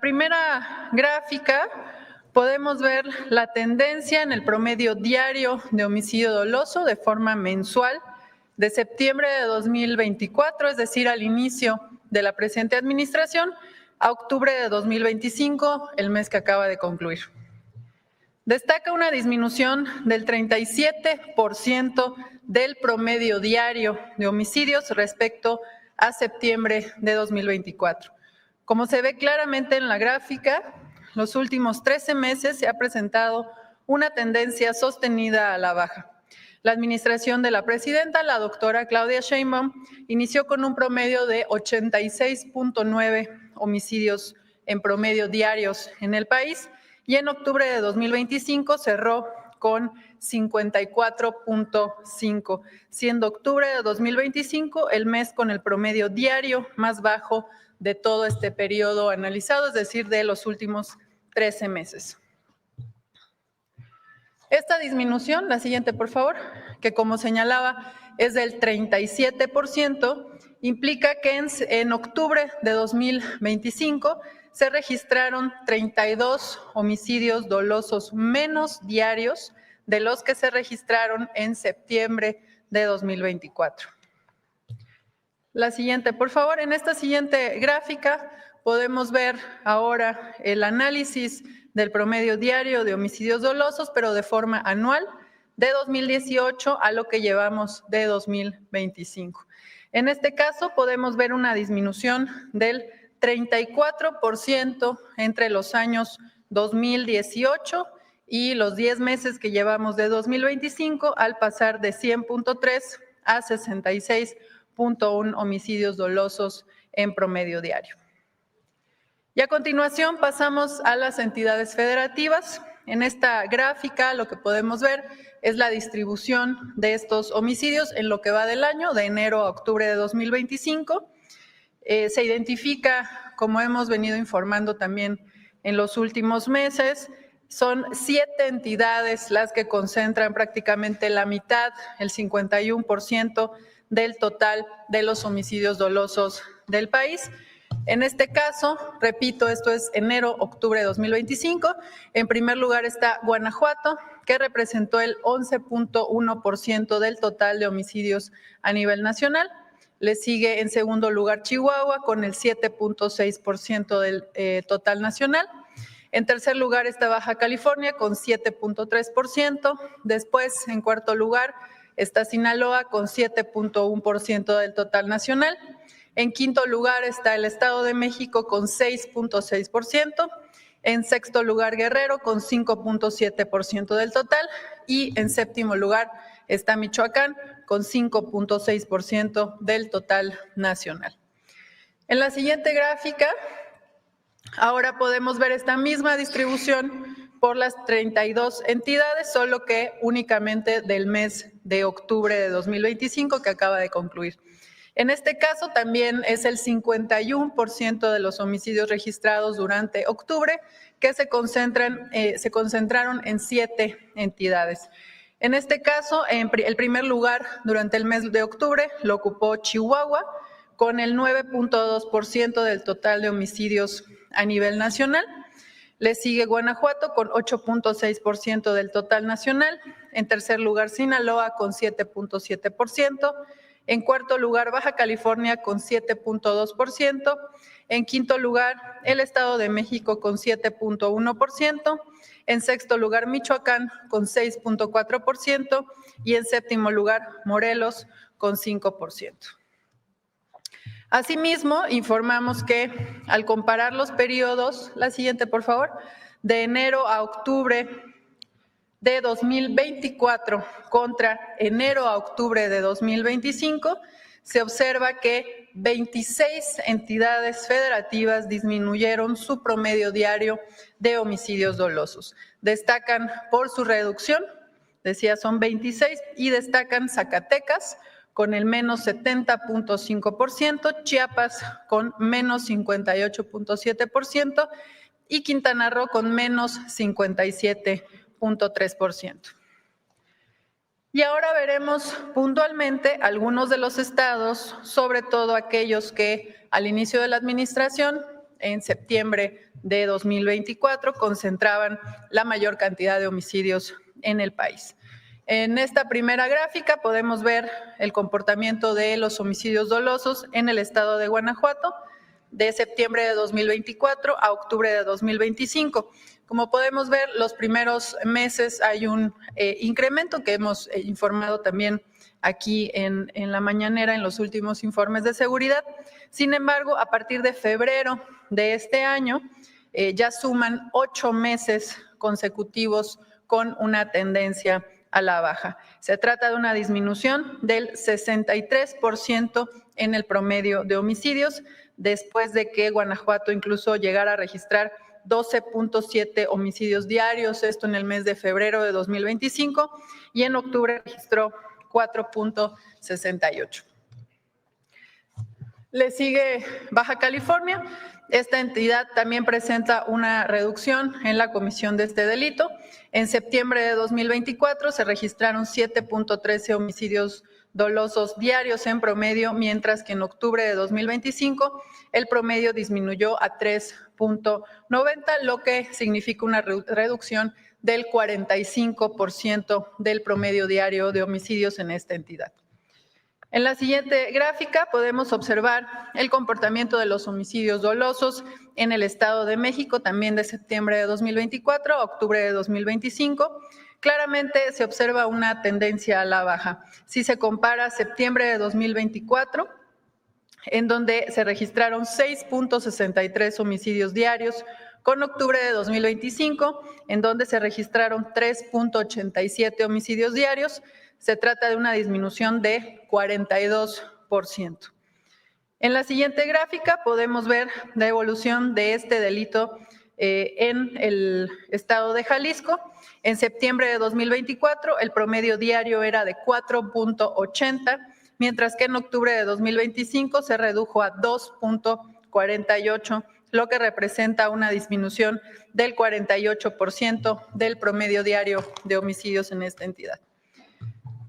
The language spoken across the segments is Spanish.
primera gráfica podemos ver la tendencia en el promedio diario de homicidio doloso de forma mensual de septiembre de 2024, es decir, al inicio de la presente administración, a octubre de 2025, el mes que acaba de concluir. Destaca una disminución del 37% del promedio diario de homicidios respecto a septiembre de 2024. Como se ve claramente en la gráfica, los últimos 13 meses se ha presentado una tendencia sostenida a la baja. La administración de la presidenta, la doctora Claudia Sheinbaum, inició con un promedio de 86.9 homicidios en promedio diarios en el país y en octubre de 2025 cerró con 54.5, siendo octubre de 2025 el mes con el promedio diario más bajo de todo este periodo analizado, es decir, de los últimos 13 meses. Esta disminución, la siguiente por favor, que como señalaba es del 37%, implica que en octubre de 2025 se registraron 32 homicidios dolosos menos diarios de los que se registraron en septiembre de 2024. La siguiente, por favor. En esta siguiente gráfica podemos ver ahora el análisis del promedio diario de homicidios dolosos, pero de forma anual, de 2018 a lo que llevamos de 2025. En este caso podemos ver una disminución del 34% entre los años 2018 y los 10 meses que llevamos de 2025, al pasar de 100.3 a 66.1 homicidios dolosos en promedio diario. Y a continuación pasamos a las entidades federativas. En esta gráfica lo que podemos ver es la distribución de estos homicidios en lo que va del año, de enero a octubre de 2025. Se identifica, como hemos venido informando también en los últimos meses, son 7 entidades las que concentran prácticamente la mitad, el 51% del total de los homicidios dolosos del país. En este caso, repito, esto es enero-octubre de 2025, en primer lugar está Guanajuato, que representó el 11.1% del total de homicidios a nivel nacional. Le sigue en segundo lugar Chihuahua con el 7.6% del total nacional. En tercer lugar está Baja California con 7.3%. Después, en cuarto lugar, está Sinaloa con 7.1% del total nacional. En quinto lugar está el Estado de México con 6.6%. En sexto lugar, Guerrero con 5.7% del total. Y en séptimo lugar está Michoacán con 5.6% del total nacional. En la siguiente gráfica, ahora podemos ver esta misma distribución por las 32 entidades, solo que únicamente del mes de octubre de 2025 que acaba de concluir. En este caso también es el 51% de los homicidios registrados durante octubre que se concentraron en 7 entidades. En este caso, el primer lugar durante el mes de octubre lo ocupó Chihuahua con el 9.2% del total de homicidios a nivel nacional. Le sigue Guanajuato con 8.6% del total nacional. En tercer lugar, Sinaloa con 7.7%. En cuarto lugar, Baja California con 7.2%. En quinto lugar, el Estado de México con 7.1%. En sexto lugar, Michoacán con 6.4%. Y en séptimo lugar, Morelos con 5%. Asimismo, informamos que al comparar los periodos, la siguiente por favor, de enero a octubre de 2024 contra enero a octubre de 2025, se observa que 26 entidades federativas disminuyeron su promedio diario de homicidios dolosos. Destacan por su reducción, decía son 26, y destacan Zacatecas con el menos 70.5%, Chiapas con menos 58.7% y Quintana Roo con menos 57.3%. Y ahora veremos puntualmente algunos de los estados, sobre todo aquellos que al inicio de la administración en septiembre de 2024 concentraban la mayor cantidad de homicidios en el país. En esta primera gráfica podemos ver el comportamiento de los homicidios dolosos en el estado de Guanajuato de septiembre de 2024 a octubre de 2025. Como podemos ver, los primeros meses hay un incremento que hemos informado también aquí en la mañanera en los últimos informes de seguridad. Sin embargo, a partir de febrero de este año ya suman 8 meses consecutivos con una tendencia a la baja. Se trata de una disminución del 63% en el promedio de homicidios, después de que Guanajuato incluso llegara a registrar 12.7 homicidios diarios, esto en el mes de febrero de 2025, y en octubre registró 4.68. Le sigue Baja California. Esta entidad también presenta una reducción en la comisión de este delito. En septiembre de 2024 se registraron 7.13 homicidios dolosos diarios en promedio, mientras que en octubre de 2025 el promedio disminuyó a 3.90, lo que significa una reducción del 45% del promedio diario de homicidios en esta entidad. En la siguiente gráfica podemos observar el comportamiento de los homicidios dolosos en el Estado de México, también de septiembre de 2024 a octubre de 2025. Claramente se observa una tendencia a la baja. Si se compara septiembre de 2024, en donde se registraron 6.63 homicidios diarios, con octubre de 2025, en donde se registraron 3.87 homicidios diarios, se trata de una disminución de 42%. En la siguiente gráfica podemos ver la evolución de este delito en el estado de Jalisco. En septiembre de 2024 el promedio diario era de 4.80, mientras que en octubre de 2025 se redujo a 2.48, lo que representa una disminución del 48% del promedio diario de homicidios en esta entidad.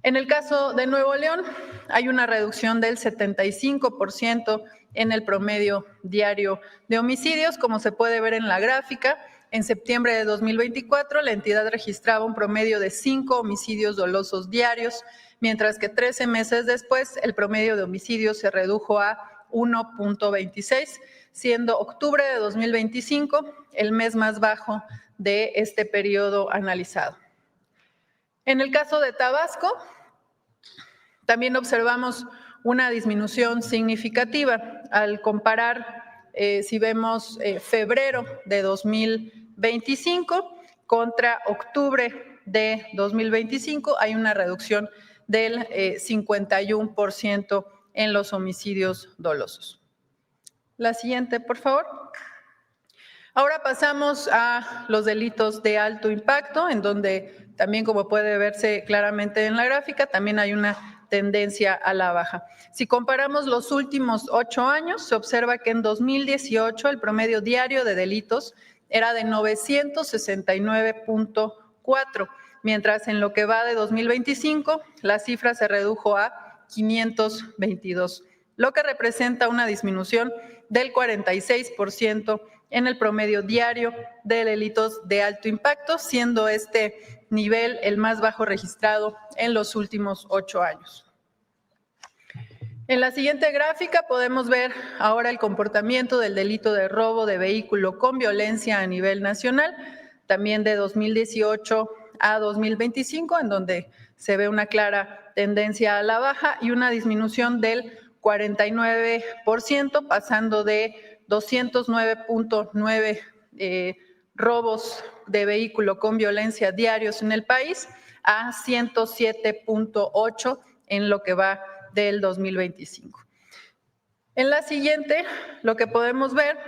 En el caso de Nuevo León, hay una reducción del 75% en el promedio diario de homicidios. Como se puede ver en la gráfica, en septiembre de 2024 la entidad registraba un promedio de 5 homicidios dolosos diarios, mientras que 13 meses después el promedio de homicidios se redujo a 1.26, siendo octubre de 2025 el mes más bajo de este periodo analizado. En el caso de Tabasco, también observamos una disminución significativa al comparar, si vemos febrero de 2025 contra octubre de 2025, hay una reducción del 51% en los homicidios dolosos. La siguiente, por favor. Ahora pasamos a los delitos de alto impacto, en donde también, como puede verse claramente en la gráfica, también hay una tendencia a la baja. Si comparamos los últimos 8 años, se observa que en 2018 el promedio diario de delitos era de 969.4, mientras en lo que va de 2025 la cifra se redujo a 522, lo que representa una disminución del 46% en el promedio diario de delitos de alto impacto, siendo este nivel el más bajo registrado en los últimos 8 años. En la siguiente gráfica podemos ver ahora el comportamiento del delito de robo de vehículo con violencia a nivel nacional, también de 2018 a 2025, en donde se ve una clara tendencia a la baja y una disminución del 49%, pasando de 209.9 robos de vehículo con violencia diarios en el país a 107.8 en lo que va del 2025. En la siguiente, lo que podemos ver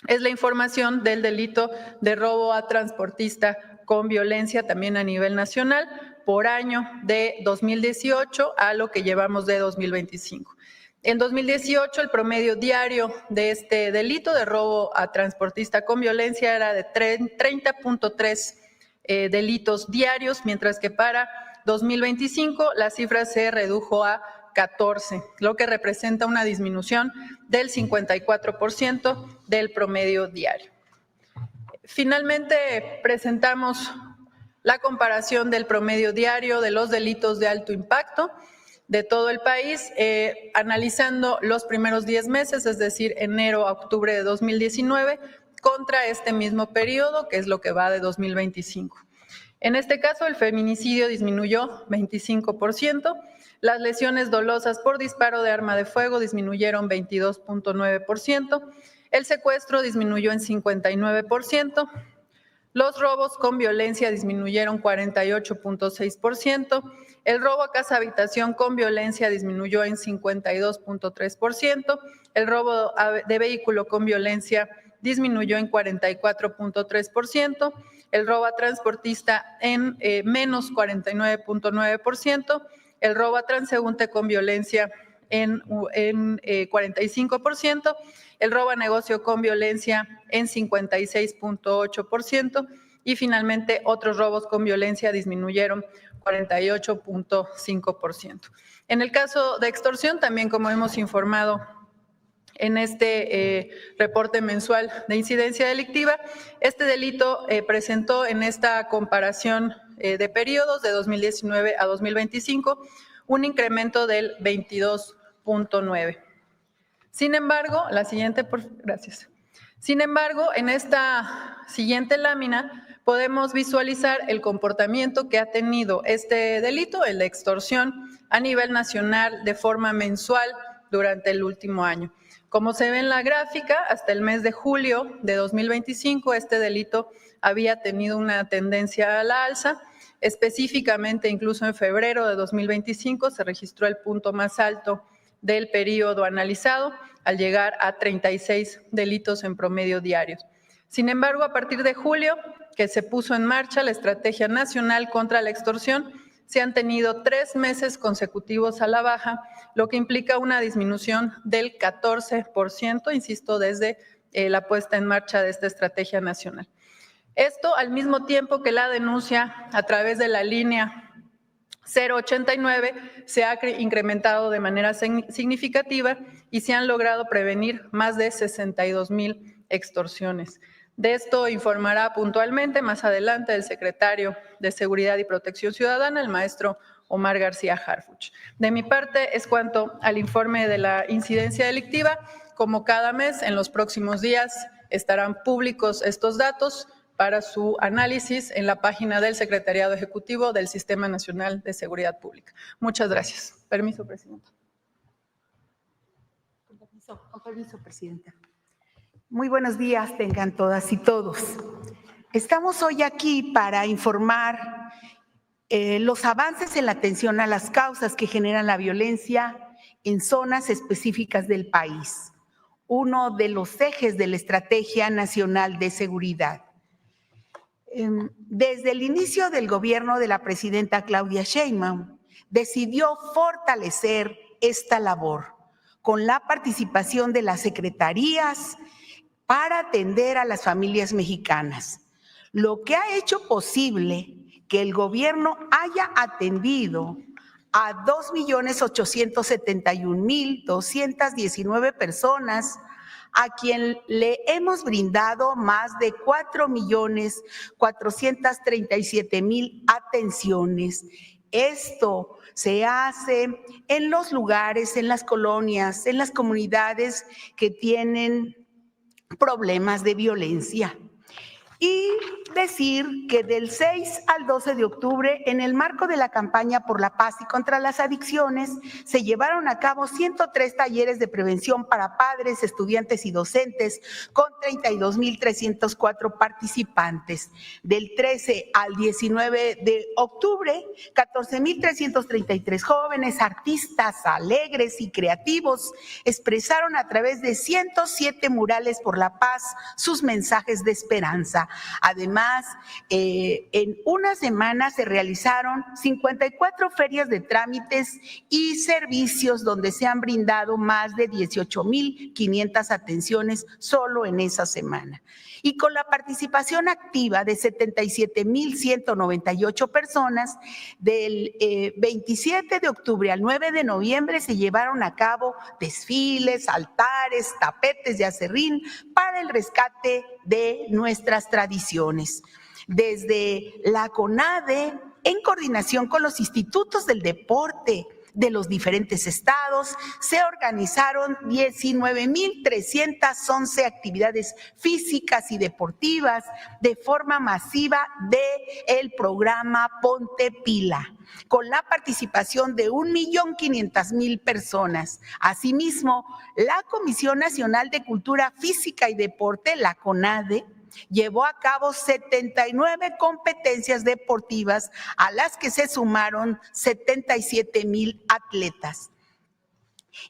es la información del delito de robo a transportista con violencia también a nivel nacional por año de 2018 a lo que llevamos de 2025. En 2018 el promedio diario de este delito de robo a transportista con violencia era de 30.3 delitos diarios, mientras que para 2025 la cifra se redujo a 14, lo que representa una disminución del 54% del promedio diario. Finalmente, presentamos la comparación del promedio diario de los delitos de alto impacto de todo el país, analizando los primeros 10 meses, es decir, enero a octubre de 2019, contra este mismo periodo, que es lo que va de 2025. En este caso, el feminicidio disminuyó 25%, las lesiones dolosas por disparo de arma de fuego disminuyeron 22.9%, el secuestro disminuyó en 59%, los robos con violencia disminuyeron 48.6%, el robo a casa habitación con violencia disminuyó en 52.3%, el robo de vehículo con violencia disminuyó en 44.3%, el robo a transportista en menos 49.9%, el robo a transeúnte con violencia en 45%, el robo a negocio con violencia en 56.8% y finalmente otros robos con violencia disminuyeron 48.5%. En el caso de extorsión, también como hemos informado en este reporte mensual de incidencia delictiva, este delito presentó en esta comparación de periodos de 2019 a 2025 un incremento del 22.9%. Sin embargo, gracias. Sin embargo, en esta siguiente lámina podemos visualizar el comportamiento que ha tenido este delito, el de extorsión, a nivel nacional de forma mensual durante el último año. Como se ve en la gráfica, hasta el mes de julio de 2025, este delito había tenido una tendencia a la alza. Específicamente, incluso en febrero de 2025, se registró el punto más alto del periodo analizado, al llegar a 36 delitos en promedio diarios. Sin embargo, a partir de julio, que se puso en marcha la Estrategia Nacional contra la Extorsión, se han tenido 3 meses consecutivos a la baja, lo que implica una disminución del 14%, insisto, desde la puesta en marcha de esta estrategia nacional. Esto al mismo tiempo que la denuncia a través de la línea 089 se ha incrementado de manera significativa y se han logrado prevenir más de 62,000 extorsiones. De esto informará puntualmente más adelante el secretario de Seguridad y Protección Ciudadana, el maestro Omar García Harfuch. De mi parte es cuanto al informe de la incidencia delictiva. Como cada mes, en los próximos días estarán públicos estos datos para su análisis en la página del Secretariado Ejecutivo del Sistema Nacional de Seguridad Pública. Muchas gracias. Permiso, Presidenta. Con permiso, Presidenta. Muy buenos días tengan todas y todos. Estamos hoy aquí para informar los avances en la atención a las causas que generan la violencia en zonas específicas del país, uno de los ejes de la Estrategia Nacional de Seguridad. Desde el inicio del gobierno de la presidenta Claudia Sheinbaum, decidió fortalecer esta labor con la participación de las secretarías para atender a las familias mexicanas, lo que ha hecho posible que el gobierno haya atendido a 2,871,219 personas a quien le hemos brindado más de 4,437,000 atenciones. Esto se hace en los lugares, en las colonias, en las comunidades que tienen problemas de violencia. Y decir que del 6 al 12 de octubre, en el marco de la campaña por la paz y contra las adicciones, se llevaron a cabo 103 talleres de prevención para padres, estudiantes y docentes con 32,304 participantes. Del 13 al 19 de octubre, 14,333 jóvenes, artistas alegres y creativos expresaron a través de 107 murales por la paz sus mensajes de esperanza. Además, en una semana se realizaron 54 ferias de trámites y servicios donde se han brindado más de 18,500 atenciones solo en esa semana. y con la participación activa de 77,198 personas, del 27 de octubre al 9 de noviembre se llevaron a cabo desfiles, altares, tapetes de acerrín para el rescate de nuestras tradiciones. Desde la CONADE, en coordinación con los institutos del deporte de los diferentes estados, se organizaron 19,311 actividades físicas y deportivas de forma masiva del programa Ponte Pila, con la participación de 1,500,000 personas. Asimismo, la Comisión Nacional de Cultura Física y Deporte, la CONADE, llevó a cabo 79 competencias deportivas a las que se sumaron 77,000 atletas.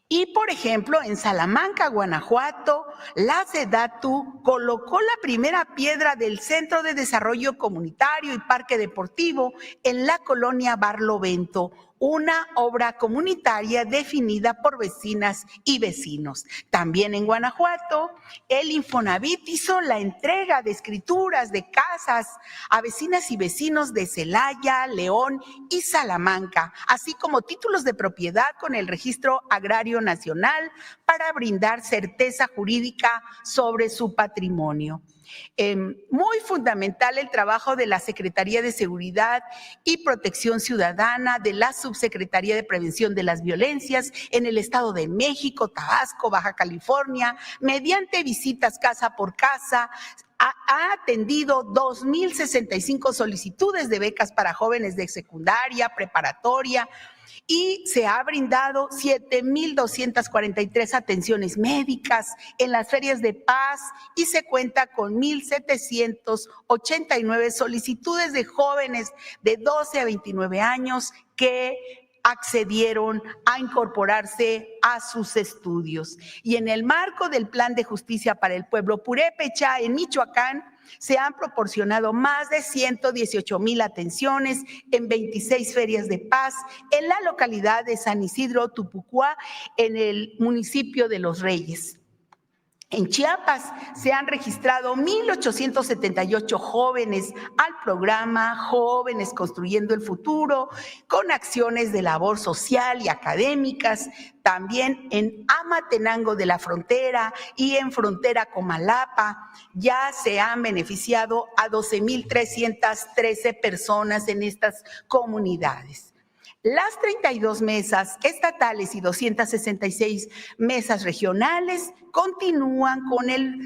Y, por ejemplo, en Salamanca, Guanajuato, la SEDATU colocó la primera piedra del Centro de Desarrollo Comunitario y Parque Deportivo en la colonia Barlovento, una obra comunitaria definida por vecinas y vecinos. También en Guanajuato, el Infonavit hizo la entrega de escrituras de casas a vecinas y vecinos de Celaya, León y Salamanca, así como títulos de propiedad con el Registro Agrario Nacional para brindar certeza jurídica sobre su patrimonio. Muy fundamental el trabajo de la Secretaría de Seguridad y Protección Ciudadana, de la Subsecretaría de Prevención de las Violencias en el Estado de México, Tabasco, Baja California, mediante visitas casa por casa. Ha atendido 2,065 solicitudes de becas para jóvenes de secundaria, preparatoria, y se ha brindado 7,243 atenciones médicas en las ferias de paz y se cuenta con 1,789 solicitudes de jóvenes de 12 a 29 años que accedieron a incorporarse a sus estudios. Y en el marco del Plan de Justicia para el Pueblo Purépecha, en Michoacán, se han proporcionado más de 118,000 atenciones en 26 ferias de paz en la localidad de San Isidro Tupucuá, en el municipio de Los Reyes. En Chiapas se han registrado 1,878 jóvenes al programa Jóvenes Construyendo el Futuro, con acciones de labor social y académicas. También en Amatenango de la Frontera y en Frontera Comalapa ya se han beneficiado a 12,313 personas en estas comunidades. Las 32 mesas estatales y 266 mesas regionales continúan con el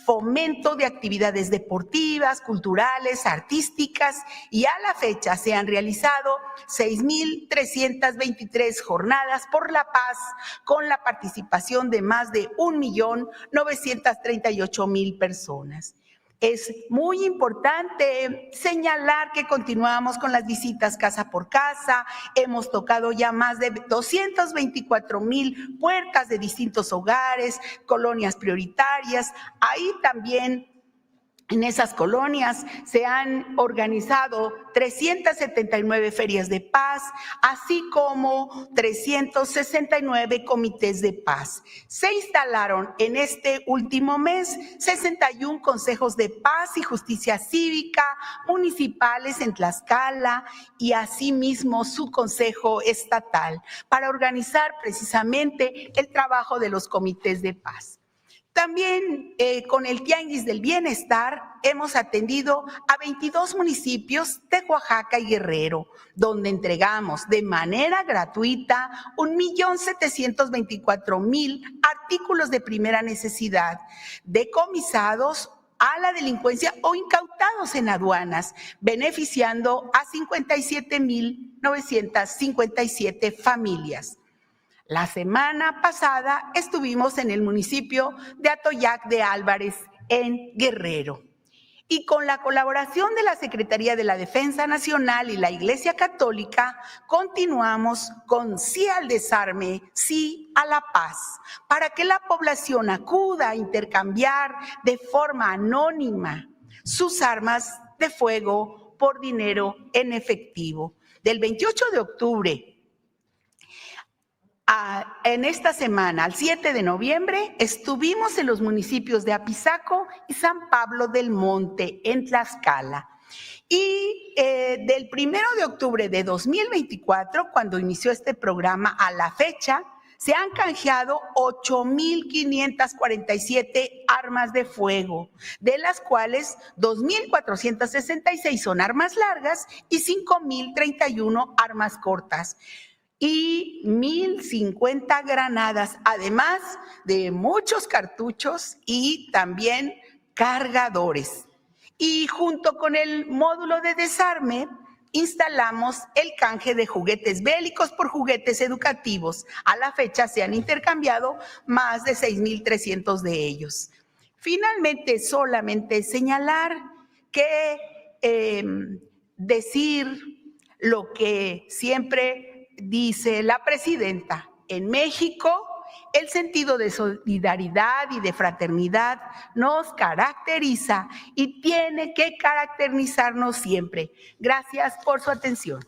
fomento de actividades deportivas, culturales, artísticas, y a la fecha se han realizado 6,323 jornadas por la paz, con la participación de más de 1,938,000 personas. Es muy importante señalar que continuamos con las visitas casa por casa. Hemos tocado ya más de 224,000 puertas de distintos hogares, colonias prioritarias. Ahí también, en esas colonias, se han organizado 379 ferias de paz, así como 369 comités de paz. Se instalaron en este último mes 61 consejos de paz y justicia cívica municipales en Tlaxcala y asimismo su consejo estatal para organizar precisamente el trabajo de los comités de paz. También con el Tianguis del Bienestar hemos atendido a 22 municipios de Oaxaca y Guerrero, donde entregamos de manera gratuita 1,724,000 artículos de primera necesidad, decomisados a la delincuencia o incautados en aduanas, beneficiando a 57,957 familias. La semana pasada estuvimos en el municipio de Atoyac de Álvarez, en Guerrero. Y con la colaboración de la Secretaría de la Defensa Nacional y la Iglesia Católica, continuamos con Sí al Desarme, Sí a la Paz, para que la población acuda a intercambiar de forma anónima sus armas de fuego por dinero en efectivo. Del 28 de octubre En esta semana, al 7 de noviembre, estuvimos en los municipios de Apizaco y San Pablo del Monte, en Tlaxcala. Y del 1 de octubre de 2024, cuando inició este programa, a la fecha, se han canjeado 8,547 armas de fuego, de las cuales 2,466 son armas largas y 5,031 armas cortas, y 1,050 granadas, además de muchos cartuchos y también cargadores. Y junto con el módulo de desarme, instalamos el canje de juguetes bélicos por juguetes educativos. A la fecha se han intercambiado más de 6,300 de ellos. Finalmente, solamente señalar que decir lo que siempre dice la presidenta: en México el sentido de solidaridad y de fraternidad nos caracteriza y tiene que caracterizarnos siempre. Gracias por su atención.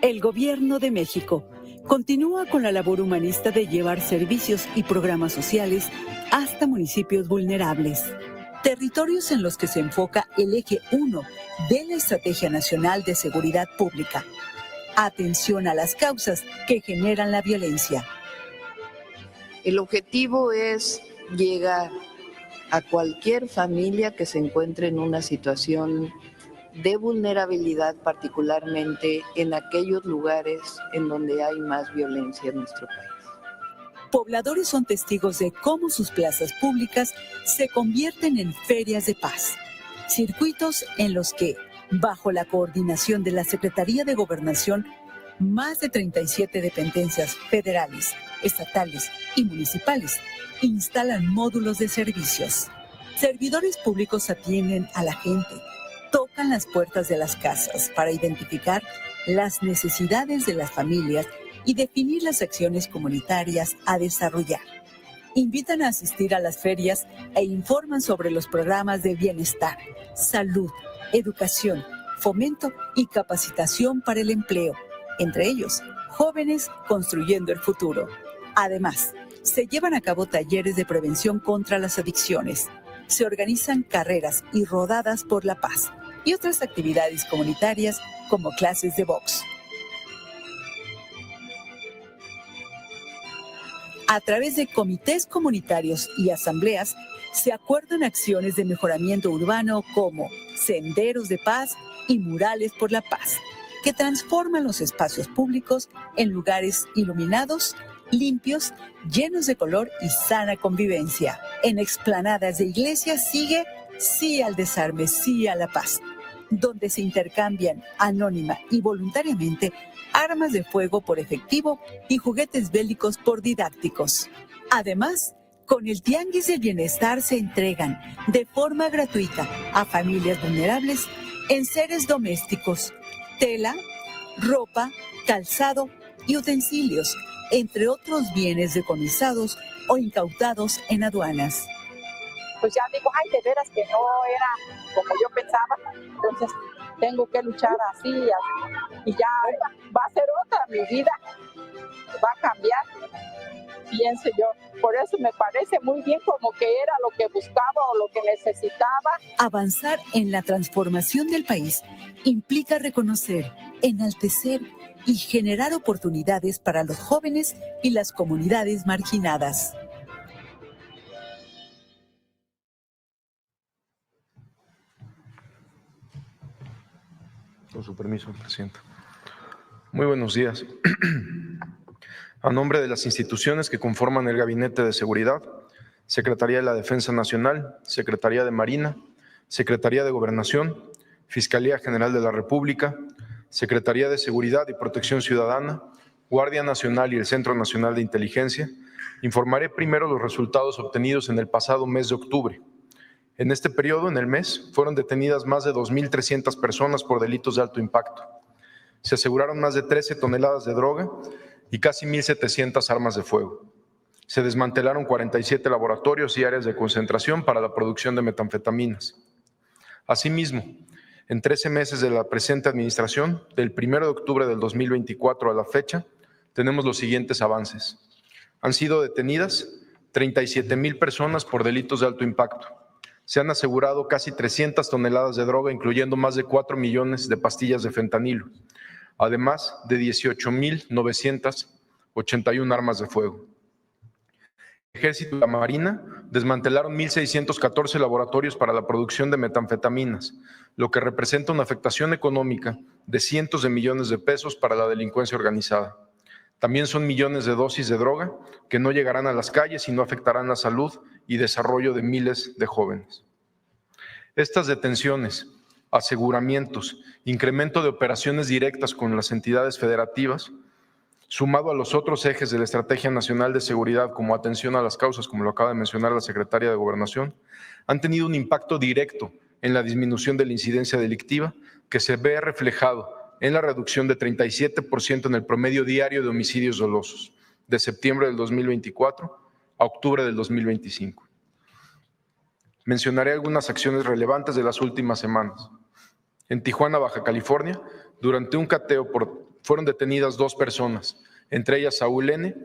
El Gobierno de México continúa con la labor humanista de llevar servicios y programas sociales hasta municipios vulnerables, territorios en los que se enfoca el eje 1 de la Estrategia Nacional de Seguridad Pública. Atención a las causas que generan la violencia. El objetivo es llegar a cualquier familia que se encuentre en una situación de vulnerabilidad, particularmente en aquellos lugares en donde hay más violencia en nuestro país. Pobladores son testigos de cómo sus plazas públicas se convierten en ferias de paz, circuitos en los que, bajo la coordinación de la Secretaría de Gobernación, más de 37 dependencias federales, estatales y municipales instalan módulos de servicios. Servidores públicos atienden a la gente, tocan las puertas de las casas para identificar las necesidades de las familias y definir las acciones comunitarias a desarrollar. Invitan a asistir a las ferias e informan sobre los programas de bienestar, salud, educación, fomento y capacitación para el empleo, entre ellos, jóvenes construyendo el futuro. Además, se llevan a cabo talleres de prevención contra las adicciones, se organizan carreras y rodadas por la paz y otras actividades comunitarias como clases de box. A través de comités comunitarios y asambleas, se acuerdan acciones de mejoramiento urbano como senderos de paz y murales por la paz, que transforman los espacios públicos en lugares iluminados, limpios, llenos de color y sana convivencia. En explanadas de iglesias sigue Sí al Desarme, Sí a la Paz, donde se intercambian anónima y voluntariamente armas de fuego por efectivo y juguetes bélicos por didácticos. Además, con el Tianguis del Bienestar se entregan de forma gratuita a familias vulnerables enseres domésticos, tela, ropa, calzado y utensilios, entre otros bienes decomisados o incautados en aduanas. Pues ya digo, ay, de veras que no era como yo pensaba, entonces tengo que luchar así y ya va a ser otra mi vida, va a cambiar, pienso yo. Por eso me parece muy bien como que era lo que buscaba o lo que necesitaba. Avanzar en la transformación del país implica reconocer, enaltecer y generar oportunidades para los jóvenes y las comunidades marginadas. Con su permiso, Presidenta. Muy buenos días. A nombre de las instituciones que conforman el Gabinete de Seguridad, Secretaría de la Defensa Nacional, Secretaría de Marina, Secretaría de Gobernación, Fiscalía General de la República, Secretaría de Seguridad y Protección Ciudadana, Guardia Nacional y el Centro Nacional de Inteligencia, informaré primero los resultados obtenidos en el pasado mes de octubre. En este periodo, en el mes, fueron detenidas más de 2,300 personas por delitos de alto impacto. Se aseguraron más de 13 toneladas de droga y casi 1,700 armas de fuego. Se desmantelaron 47 laboratorios y áreas de concentración para la producción de metanfetaminas. Asimismo, en 13 meses de la presente administración, del 1 de octubre del 2024 a la fecha, tenemos los siguientes avances. Han sido detenidas 37,000 personas por delitos de alto impacto. Se han asegurado casi 300 toneladas de droga, incluyendo más de 4 millones de pastillas de fentanilo, además de 18,981 armas de fuego. El Ejército y la Marina desmantelaron 1,614 laboratorios para la producción de metanfetaminas, lo que representa una afectación económica de cientos de millones de pesos para la delincuencia organizada. También son millones de dosis de droga que no llegarán a las calles y no afectarán la salud y desarrollo de miles de jóvenes. Estas detenciones, aseguramientos, incremento de operaciones directas con las entidades federativas, sumado a los otros ejes de la Estrategia Nacional de Seguridad, como atención a las causas, como lo acaba de mencionar la Secretaria de Gobernación, han tenido un impacto directo en la disminución de la incidencia delictiva, que se ve reflejado en la reducción de 37% en el promedio diario de homicidios dolosos, de septiembre del 2024 a octubre del 2025. Mencionaré algunas acciones relevantes de las últimas semanas. En Tijuana, Baja California, durante un cateo fueron detenidas 2 personas, entre ellas Saúl N.,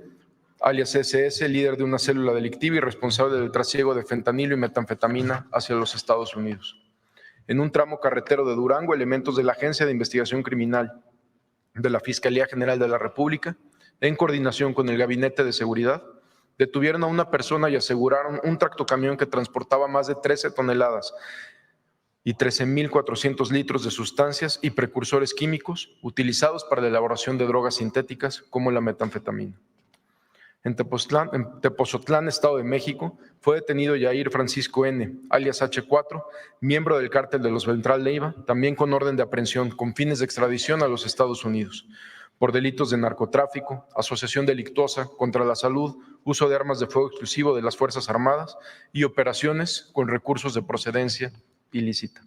alias SS, líder de una célula delictiva y responsable del trasiego de fentanilo y metanfetamina hacia los Estados Unidos. En un tramo carretero de Durango, elementos de la Agencia de Investigación Criminal de la Fiscalía General de la República, en coordinación con el Gabinete de Seguridad, detuvieron a una persona y aseguraron un tractocamión que transportaba más de 13 toneladas y 13,400 litros de sustancias y precursores químicos utilizados para la elaboración de drogas sintéticas como la metanfetamina. En Tepozotlán, Estado de México, fue detenido Yair Francisco N., alias H4, miembro del cártel de los Beltrán Leiva, también con orden de aprehensión con fines de extradición a los Estados Unidos, por delitos de narcotráfico, asociación delictuosa contra la salud, uso de armas de fuego exclusivo de las Fuerzas Armadas y operaciones con recursos de procedencia ilícita.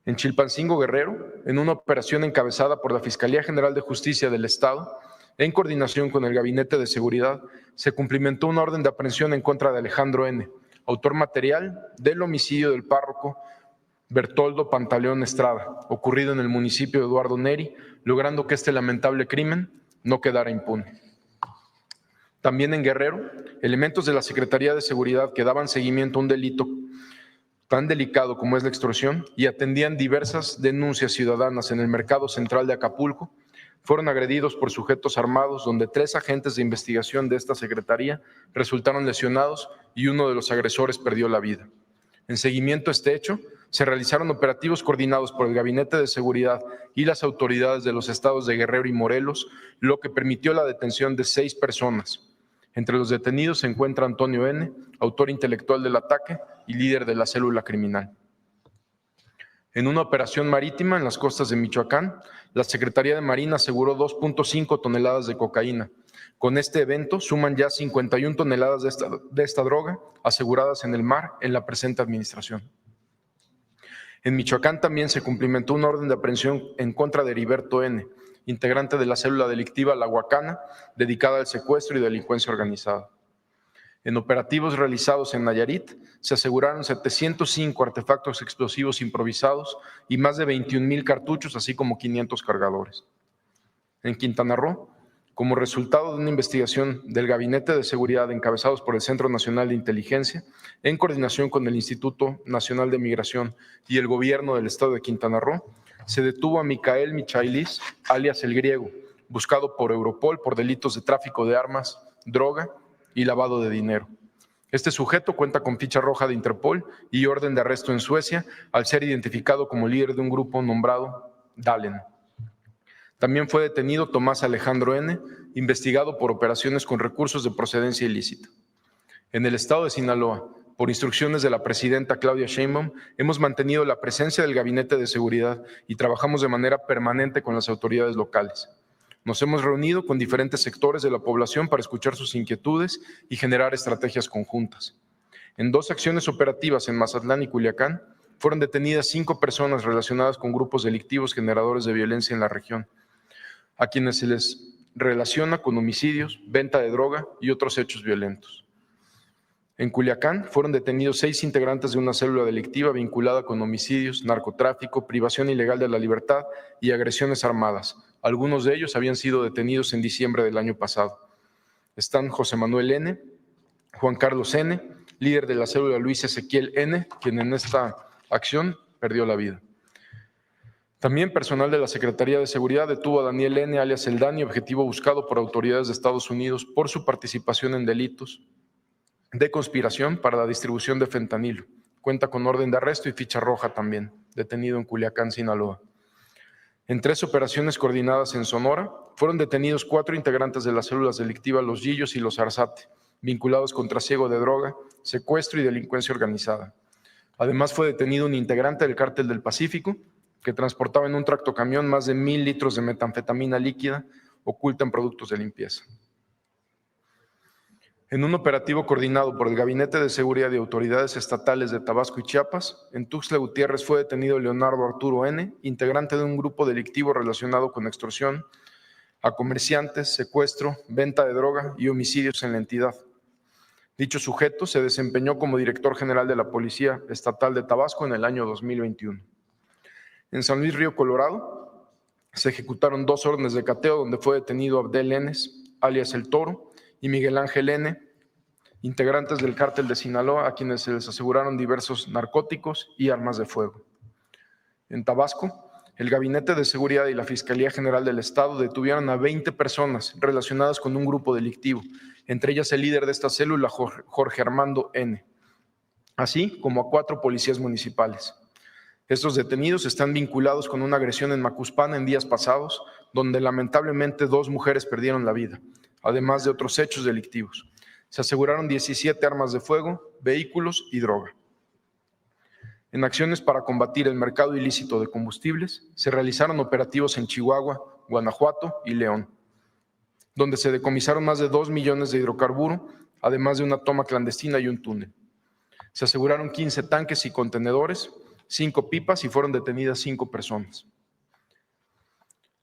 En Chilpancingo, Guerrero, en una operación encabezada por la Fiscalía General de Justicia del Estado, en coordinación con el Gabinete de Seguridad, se cumplimentó una orden de aprehensión en contra de Alejandro N., autor material del homicidio del párroco Bertoldo Pantaleón Estrada, ocurrido en el municipio de Eduardo Neri, logrando que este lamentable crimen no quedara impune. También en Guerrero, elementos de la Secretaría de Seguridad que daban seguimiento a un delito tan delicado como es la extorsión y atendían diversas denuncias ciudadanas en el mercado central de Acapulco, fueron agredidos por sujetos armados, donde 3 agentes de investigación de esta secretaría resultaron lesionados y uno de los agresores perdió la vida. En seguimiento a este hecho, se realizaron operativos coordinados por el Gabinete de Seguridad y las autoridades de los estados de Guerrero y Morelos, lo que permitió la detención de 6 personas. Entre los detenidos se encuentra Antonio N., autor intelectual del ataque y líder de la célula criminal. En una operación marítima en las costas de Michoacán, la Secretaría de Marina aseguró 2,5 toneladas de cocaína. Con este evento suman ya 51 toneladas de esta droga aseguradas en el mar en la presente administración. En Michoacán también se cumplimentó una orden de aprehensión en contra de Heriberto N., integrante de la célula delictiva La Huacana, dedicada al secuestro y delincuencia organizada. En operativos realizados en Nayarit, se aseguraron 705 artefactos explosivos improvisados y más de 21,000 cartuchos, así como 500 cargadores. En Quintana Roo, como resultado de una investigación del Gabinete de Seguridad encabezados por el Centro Nacional de Inteligencia, en coordinación con el Instituto Nacional de Migración y el Gobierno del Estado de Quintana Roo, se detuvo a Micael Michailis, alias El Griego, buscado por Europol por delitos de tráfico de armas, droga y lavado de dinero. Este sujeto cuenta con ficha roja de Interpol y orden de arresto en Suecia al ser identificado como líder de un grupo nombrado Dalen. También fue detenido Tomás Alejandro N., investigado por operaciones con recursos de procedencia ilícita. En el estado de Sinaloa, por instrucciones de la presidenta Claudia Sheinbaum, hemos mantenido la presencia del Gabinete de Seguridad y trabajamos de manera permanente con las autoridades locales. Nos hemos reunido con diferentes sectores de la población para escuchar sus inquietudes y generar estrategias conjuntas. En 2 acciones operativas en Mazatlán y Culiacán, fueron detenidas 5 personas relacionadas con grupos delictivos generadores de violencia en la región, a quienes se les relaciona con homicidios, venta de droga y otros hechos violentos. En Culiacán fueron detenidos 6 integrantes de una célula delictiva vinculada con homicidios, narcotráfico, privación ilegal de la libertad y agresiones armadas. Algunos de ellos habían sido detenidos en diciembre del año pasado. Están José Manuel N., Juan Carlos N., líder de la célula Luis Ezequiel N., quien en esta acción perdió la vida. También personal de la Secretaría de Seguridad detuvo a Daniel N., alias El Dani, objetivo buscado por autoridades de Estados Unidos por su participación en delitos de conspiración para la distribución de fentanilo. Cuenta con orden de arresto y ficha roja también, detenido en Culiacán, Sinaloa. En 3 operaciones coordinadas en Sonora, fueron detenidos 4 integrantes de las células delictivas Los Yillos y Los Arzate, vinculados con trasiego de droga, secuestro y delincuencia organizada. Además, fue detenido un integrante del Cártel del Pacífico que transportaba en un tractocamión más de 1,000 litros de metanfetamina líquida oculta en productos de limpieza. En un operativo coordinado por el Gabinete de Seguridad y autoridades estatales de Tabasco y Chiapas, en Tuxtla Gutiérrez fue detenido Leonardo Arturo N., integrante de un grupo delictivo relacionado con extorsión a comerciantes, secuestro, venta de droga y homicidios en la entidad. Dicho sujeto se desempeñó como director general de la Policía Estatal de Tabasco en el año 2021. En San Luis Río Colorado se ejecutaron 2 órdenes de cateo donde fue detenido Abdel N., alias El Toro, y Miguel Ángel N., integrantes del Cártel de Sinaloa, a quienes se les aseguraron diversos narcóticos y armas de fuego. En Tabasco, el Gabinete de Seguridad y la Fiscalía General del Estado detuvieron a 20 personas relacionadas con un grupo delictivo, entre ellas el líder de esta célula, Jorge Armando N., así como a 4 policías municipales. Estos detenidos están vinculados con una agresión en Macuspana en días pasados, donde lamentablemente 2 mujeres perdieron la vida, además de otros hechos delictivos. Se aseguraron 17 armas de fuego, vehículos y droga. En acciones para combatir el mercado ilícito de combustibles, se realizaron operativos en Chihuahua, Guanajuato y León, donde se decomisaron más de 2 millones de hidrocarburo, además de una toma clandestina y un túnel. Se aseguraron 15 tanques y contenedores, 5 pipas y fueron detenidas 5 personas.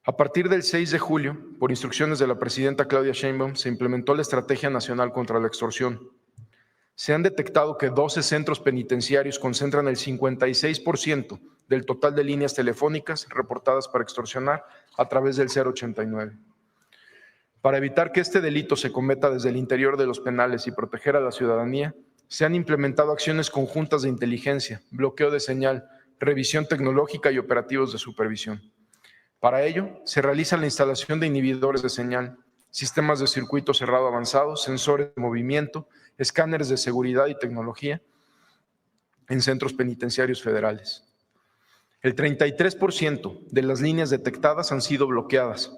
A partir del 6 de julio, por instrucciones de la presidenta Claudia Sheinbaum, se implementó la Estrategia Nacional contra la Extorsión. Se han detectado que 12 centros penitenciarios concentran el 56% del total de líneas telefónicas reportadas para extorsionar a través del 089. Para evitar que este delito se cometa desde el interior de los penales y proteger a la ciudadanía, se han implementado acciones conjuntas de inteligencia, bloqueo de señal, revisión tecnológica y operativos de supervisión. Para ello, se realiza la instalación de inhibidores de señal, sistemas de circuito cerrado avanzados, sensores de movimiento, escáneres de seguridad y tecnología en centros penitenciarios federales. El 33% de las líneas detectadas han sido bloqueadas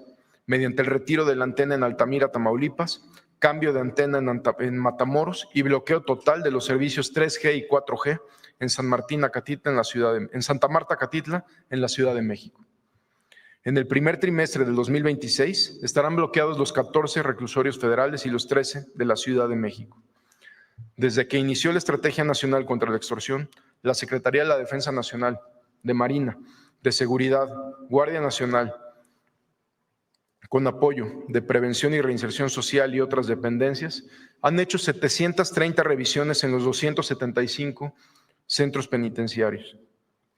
mediante el retiro de la antena en Altamira, Tamaulipas, cambio de antena en Matamoros y bloqueo total de los servicios 3G y 4G en Santa Marta, Catitla, en la Ciudad de México. En el primer trimestre del 2026 estarán bloqueados los 14 reclusorios federales y los 13 de la Ciudad de México. Desde que inició la Estrategia Nacional contra la Extorsión, la Secretaría de la Defensa Nacional, de Marina, de Seguridad, Guardia Nacional, con apoyo de Prevención y Reinserción Social y otras dependencias, han hecho 730 revisiones en los 275 centros penitenciarios.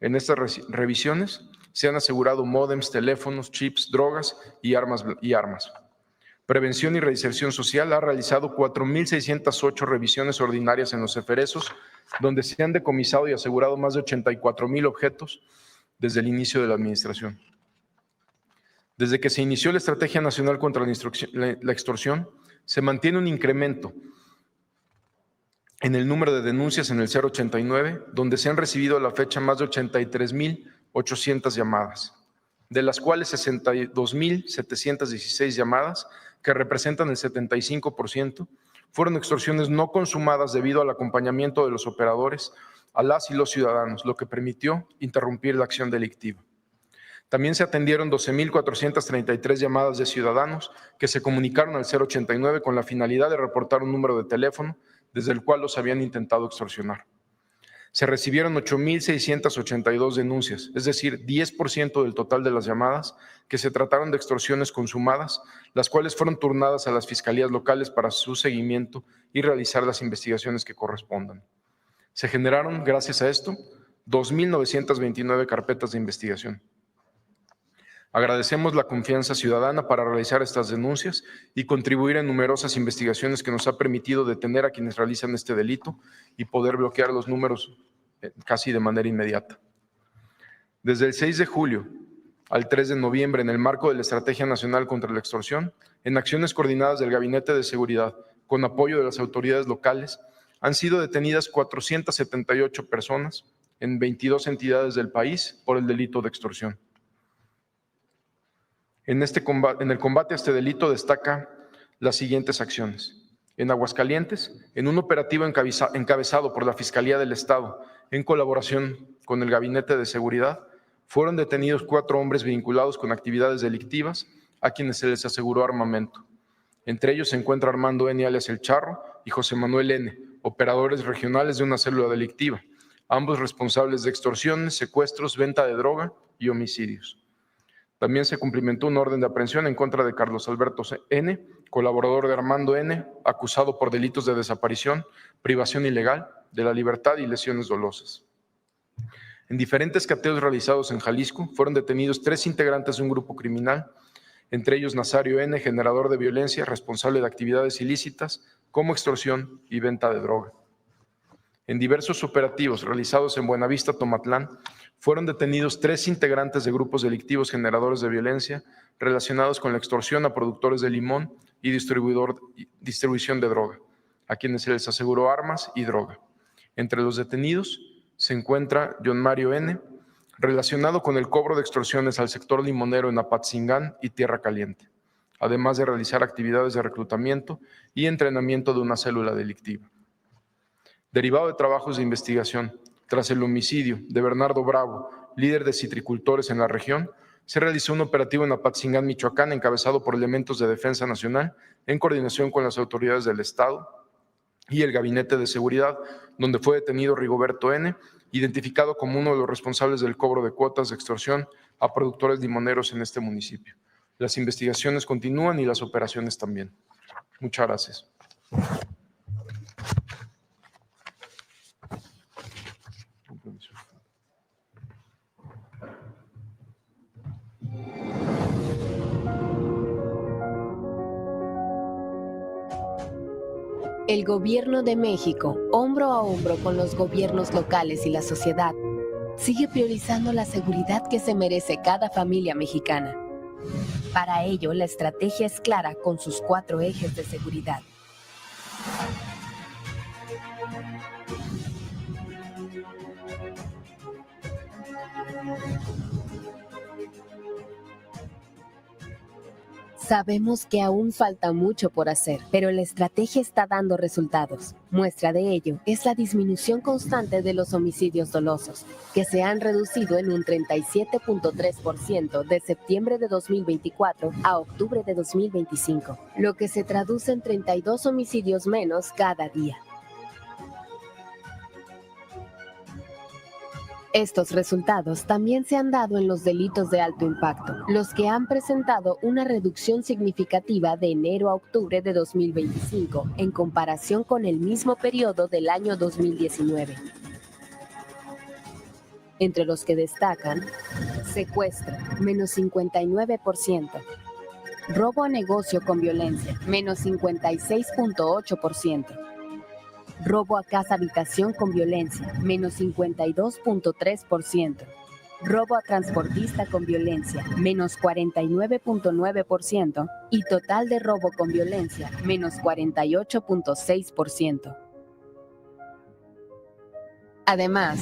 En estas revisiones se han asegurado módems, teléfonos, chips, drogas y armas. Prevención y Reinserción Social ha realizado 4,608 revisiones ordinarias en los eferesos, donde se han decomisado y asegurado más de 84,000 objetos desde el inicio de la administración. Desde que se inició la Estrategia Nacional contra la Extorsión, se mantiene un incremento en el número de denuncias en el 089, donde se han recibido a la fecha más de 83,800 llamadas, de las cuales 62,716 llamadas, que representan el 75%, fueron extorsiones no consumadas debido al acompañamiento de los operadores a las y los ciudadanos, lo que permitió interrumpir la acción delictiva. También se atendieron 12,433 llamadas de ciudadanos que se comunicaron al 089 con la finalidad de reportar un número de teléfono desde el cual los habían intentado extorsionar. Se recibieron 8,682 denuncias, es decir, 10% del total de las llamadas que se trataron de extorsiones consumadas, las cuales fueron turnadas a las fiscalías locales para su seguimiento y realizar las investigaciones que correspondan. Se generaron, gracias a esto, 2,929 carpetas de investigación. Agradecemos la confianza ciudadana para realizar estas denuncias y contribuir en numerosas investigaciones que nos ha permitido detener a quienes realizan este delito y poder bloquear los números casi de manera inmediata. Desde el 6 de julio al 3 de noviembre, en el marco de la Estrategia Nacional contra la Extorsión, en acciones coordinadas del Gabinete de Seguridad, con apoyo de las autoridades locales, han sido detenidas 478 personas en 22 entidades del país por el delito de extorsión. En el combate a este delito destaca las siguientes acciones. En Aguascalientes, en un operativo encabezado por la Fiscalía del Estado, en colaboración con el Gabinete de Seguridad, fueron detenidos 4 hombres vinculados con actividades delictivas a quienes se les aseguró armamento. Entre ellos se encuentra Armando N. alias El Charro y José Manuel N., operadores regionales de una célula delictiva, ambos responsables de extorsiones, secuestros, venta de droga y homicidios. También se cumplimentó una orden de aprehensión en contra de Carlos Alberto N., colaborador de Armando N., acusado por delitos de desaparición, privación ilegal de la libertad y lesiones dolosas. En diferentes cateos realizados en Jalisco fueron detenidos 3 integrantes de un grupo criminal, entre ellos Nazario N., generador de violencia, responsable de actividades ilícitas como extorsión y venta de droga. En diversos operativos realizados en Buenavista, Tomatlán, fueron detenidos 3 integrantes de grupos delictivos generadores de violencia relacionados con la extorsión a productores de limón y distribución de droga, a quienes se les aseguró armas y droga. Entre los detenidos se encuentra John Mario N., relacionado con el cobro de extorsiones al sector limonero en Apatzingán y Tierra Caliente, además de realizar actividades de reclutamiento y entrenamiento de una célula delictiva. Derivado de trabajos de investigación, tras el homicidio de Bernardo Bravo, líder de citricultores en la región, se realizó un operativo en Apatzingán, Michoacán, encabezado por elementos de Defensa Nacional, en coordinación con las autoridades del Estado y el Gabinete de Seguridad, donde fue detenido Rigoberto N., identificado como uno de los responsables del cobro de cuotas de extorsión a productores limoneros en este municipio. Las investigaciones continúan y las operaciones también. Muchas gracias. El Gobierno de México, hombro a hombro con los gobiernos locales y la sociedad, sigue priorizando la seguridad que se merece cada familia mexicana. Para ello, la estrategia es clara con sus 4 ejes de seguridad. Sabemos que aún falta mucho por hacer, pero la estrategia está dando resultados. Muestra de ello es la disminución constante de los homicidios dolosos, que se han reducido en un 37.3% de septiembre de 2024 a octubre de 2025, lo que se traduce en 32 homicidios menos cada día. Estos resultados también se han dado en los delitos de alto impacto, los que han presentado una reducción significativa de enero a octubre de 2025 en comparación con el mismo periodo del año 2019. Entre los que destacan, secuestro, menos 59%, robo a negocio con violencia, menos 56.8%, robo a casa habitación con violencia, menos 52.3%. Robo a transportista con violencia, menos 49.9%. Y total de robo con violencia, menos 48.6%. Además,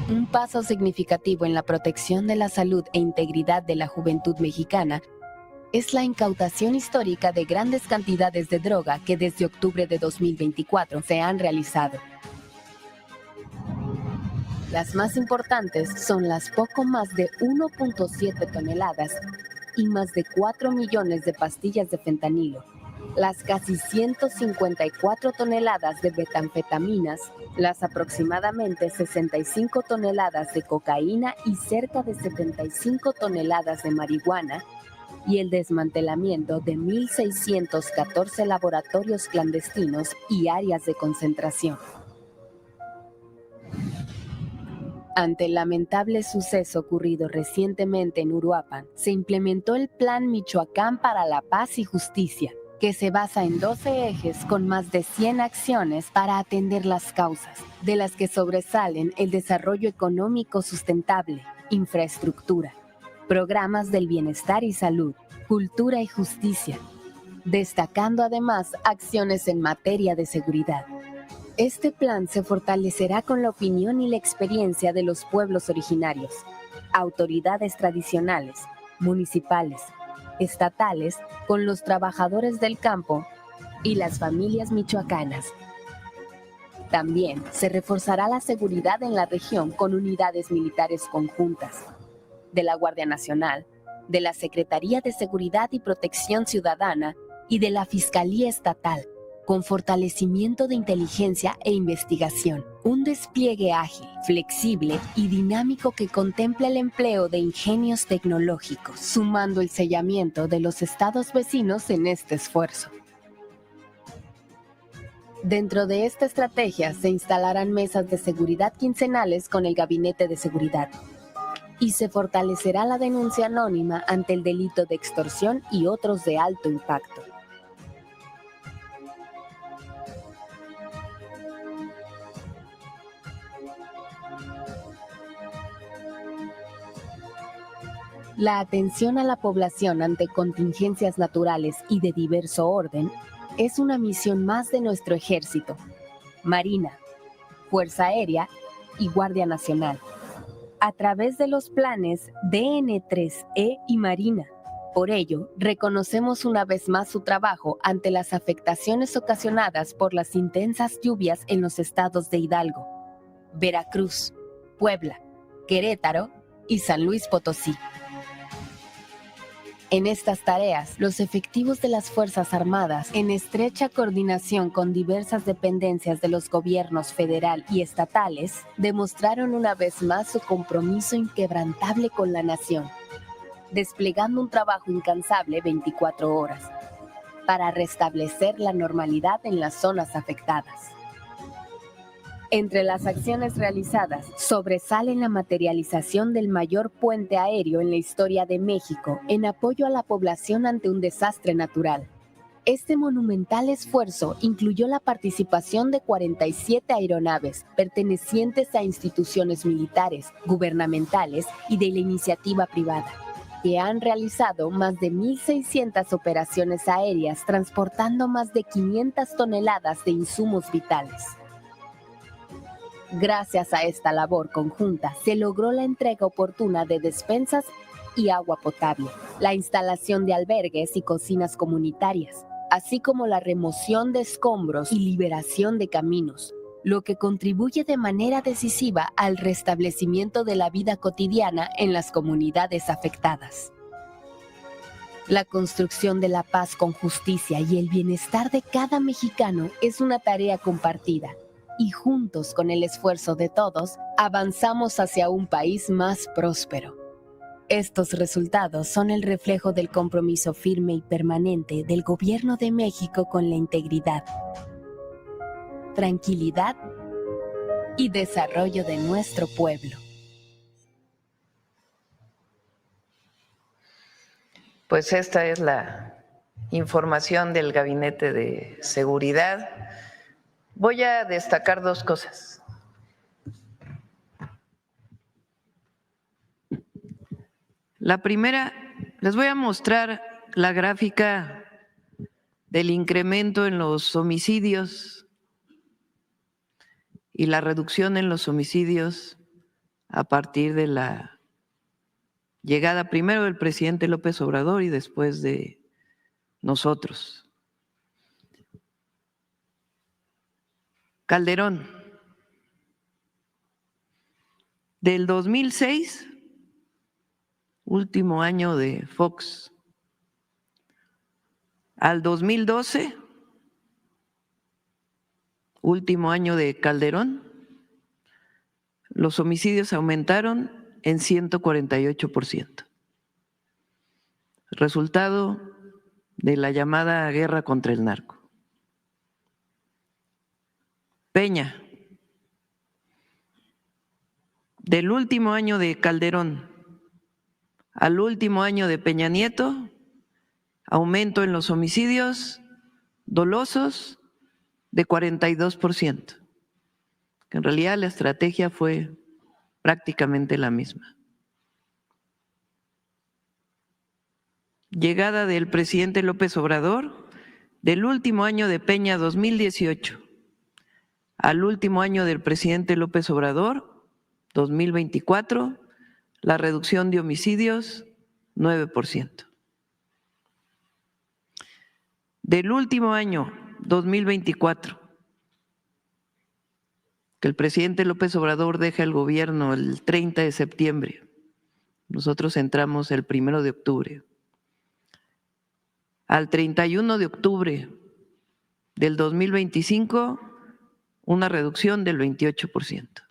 un paso significativo en la protección de la salud e integridad de la juventud mexicana es la incautación histórica de grandes cantidades de droga que desde octubre de 2024 se han realizado. Las más importantes son las poco más de 1.7 toneladas y más de 4 millones de pastillas de fentanilo, las casi 154 toneladas de metanfetaminas, las aproximadamente 65 toneladas de cocaína y cerca de 75 toneladas de marihuana, y el desmantelamiento de 1.614 laboratorios clandestinos y áreas de concentración. Ante el lamentable suceso ocurrido recientemente en Uruapan, se implementó el Plan Michoacán para la Paz y Justicia, que se basa en 12 ejes con más de 100 acciones para atender las causas, de las que sobresalen el desarrollo económico sustentable, infraestructura, programas del bienestar y salud, cultura y justicia, destacando además acciones en materia de seguridad. Este plan se fortalecerá con la opinión y la experiencia de los pueblos originarios, autoridades tradicionales, municipales, estatales, con los trabajadores del campo y las familias michoacanas. También se reforzará la seguridad en la región con unidades militares conjuntas de la Guardia Nacional, de la Secretaría de Seguridad y Protección Ciudadana y de la Fiscalía Estatal, con fortalecimiento de inteligencia e investigación. Un despliegue ágil, flexible y dinámico que contempla el empleo de ingenios tecnológicos, sumando el sellamiento de los estados vecinos en este esfuerzo. Dentro de esta estrategia se instalarán mesas de seguridad quincenales con el Gabinete de Seguridad y se fortalecerá la denuncia anónima ante el delito de extorsión y otros de alto impacto. La atención a la población ante contingencias naturales y de diverso orden es una misión más de nuestro Ejército, Marina, Fuerza Aérea y Guardia Nacional, a través de los planes DN3E y Marina. Por ello, reconocemos una vez más su trabajo ante las afectaciones ocasionadas por las intensas lluvias en los estados de Hidalgo, Veracruz, Puebla, Querétaro y San Luis Potosí. En estas tareas, los efectivos de las Fuerzas Armadas, en estrecha coordinación con diversas dependencias de los gobiernos federal y estatales, demostraron una vez más su compromiso inquebrantable con la nación, desplegando un trabajo incansable 24 horas para restablecer la normalidad en las zonas afectadas. Entre las acciones realizadas, sobresale la materialización del mayor puente aéreo en la historia de México en apoyo a la población ante un desastre natural. Este monumental esfuerzo incluyó la participación de 47 aeronaves pertenecientes a instituciones militares, gubernamentales y de la iniciativa privada, que han realizado más de 1.600 operaciones aéreas transportando más de 500 toneladas de insumos vitales. Gracias a esta labor conjunta, se logró la entrega oportuna de despensas y agua potable, la instalación de albergues y cocinas comunitarias, así como la remoción de escombros y liberación de caminos, lo que contribuye de manera decisiva al restablecimiento de la vida cotidiana en las comunidades afectadas. La construcción de la paz con justicia y el bienestar de cada mexicano es una tarea compartida, y juntos, con el esfuerzo de todos, avanzamos hacia un país más próspero. Estos resultados son el reflejo del compromiso firme y permanente del Gobierno de México con la integridad, tranquilidad y desarrollo de nuestro pueblo. Pues esta es la información del Gabinete de Seguridad. Voy a destacar dos cosas. La primera, les voy a mostrar la gráfica del incremento en los homicidios y la reducción en los homicidios a partir de la llegada primero del presidente López Obrador y después de nosotros. Calderón, del 2006, último año de Fox, al 2012, último año de Calderón, los homicidios aumentaron en 148%. Resultado de la llamada guerra contra el narco. Peña, del último año de Calderón al último año de Peña Nieto, aumento en los homicidios dolosos de 42%. En realidad la estrategia fue prácticamente la misma. Llegada del presidente López Obrador, del último año de Peña 2018 al último año del presidente López Obrador 2024, la reducción de homicidios 9%. Del último año 2024, que el presidente López Obrador deja el gobierno el 30 de septiembre, nosotros entramos el 1 de octubre, al 31 de octubre del 2025, una reducción del 28%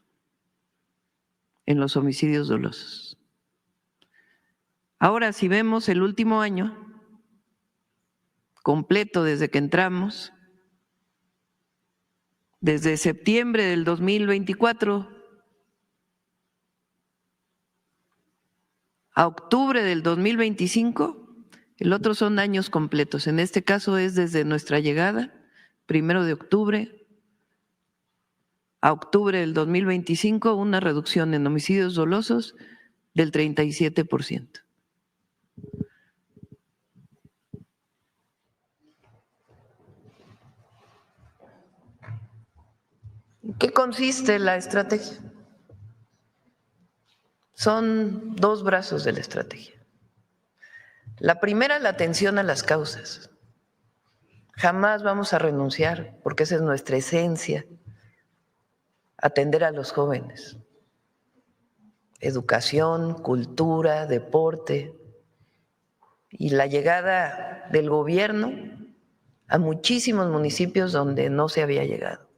en los homicidios dolosos. Ahora, si vemos el último año completo desde que entramos, desde septiembre del 2024 a octubre del 2025, el otro son años completos. En este caso es desde nuestra llegada, 1 de octubre a octubre del 2025, una reducción en homicidios dolosos del 37%. ¿En qué consiste la estrategia? Son dos brazos de la estrategia. La primera, la atención a las causas. Jamás vamos a renunciar, porque esa es nuestra esencia, atender a los jóvenes. Educación, cultura, deporte y la llegada del gobierno a muchísimos municipios donde no se había llegado.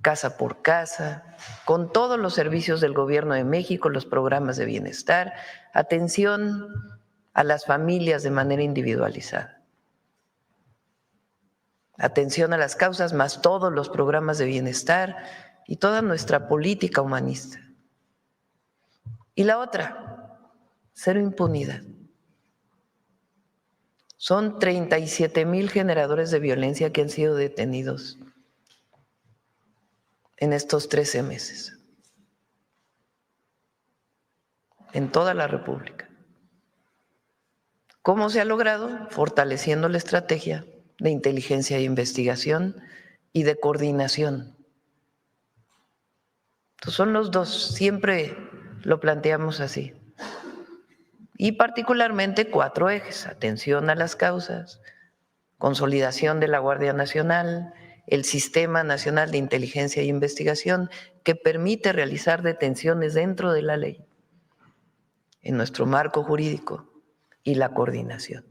Casa por casa, con todos los servicios del Gobierno de México, los programas de bienestar, atención a las familias de manera individualizada. Atención a las causas, más todos los programas de bienestar y toda nuestra política humanista. Y la otra, cero impunidad. Son 37,000 generadores de violencia que han sido detenidos en estos 13 meses, en toda la República. ¿Cómo se ha logrado? Fortaleciendo la estrategia de inteligencia e investigación y de coordinación. Entonces son los dos, siempre lo planteamos así. Y particularmente 4 ejes: atención a las causas, consolidación de la Guardia Nacional, el Sistema Nacional de Inteligencia e Investigación, que permite realizar detenciones dentro de la ley, en nuestro marco jurídico, y la coordinación.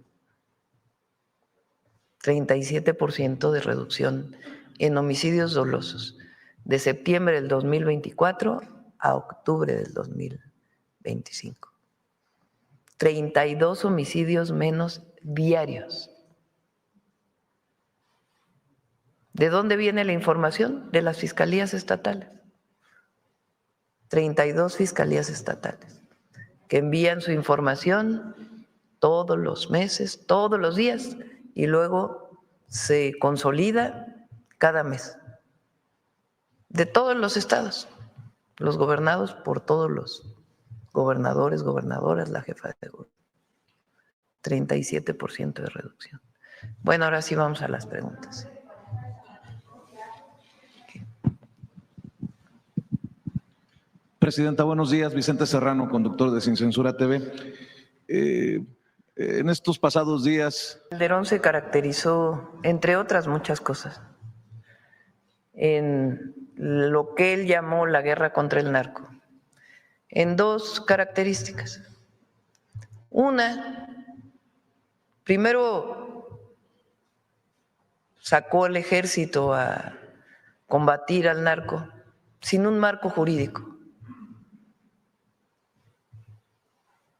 37% de reducción en homicidios dolosos, de septiembre del 2024 a octubre del 2025. 32 homicidios menos diarios. ¿De dónde viene la información? De las fiscalías estatales. 32 fiscalías estatales que envían su información todos los meses, todos los días, y luego se consolida cada mes. De todos los estados, los gobernados por todos los gobernadores, gobernadoras, la jefa de gobierno. 37% de reducción. Bueno, ahora sí vamos a las preguntas. Presidenta, buenos días. Vicente Serrano, conductor de Sin Censura TV. En estos pasados días… Calderón se caracterizó, entre otras muchas cosas, en lo que él llamó la guerra contra el narco, en 2 características. Una, primero, sacó al ejército a combatir al narco sin un marco jurídico.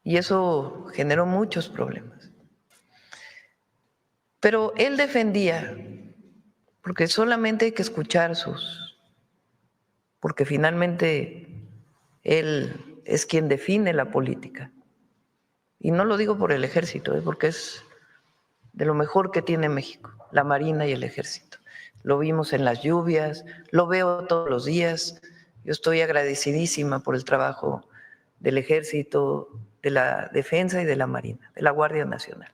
Y eso generó muchos problemas. Pero él defendía, porque solamente hay que escuchar porque finalmente él es quien define la política. Y no lo digo por el ejército, porque es de lo mejor que tiene México, la Marina y el ejército. Lo vimos en las lluvias, lo veo todos los días. Yo estoy agradecidísima por el trabajo del ejército, de la defensa y de la Marina, de la Guardia Nacional.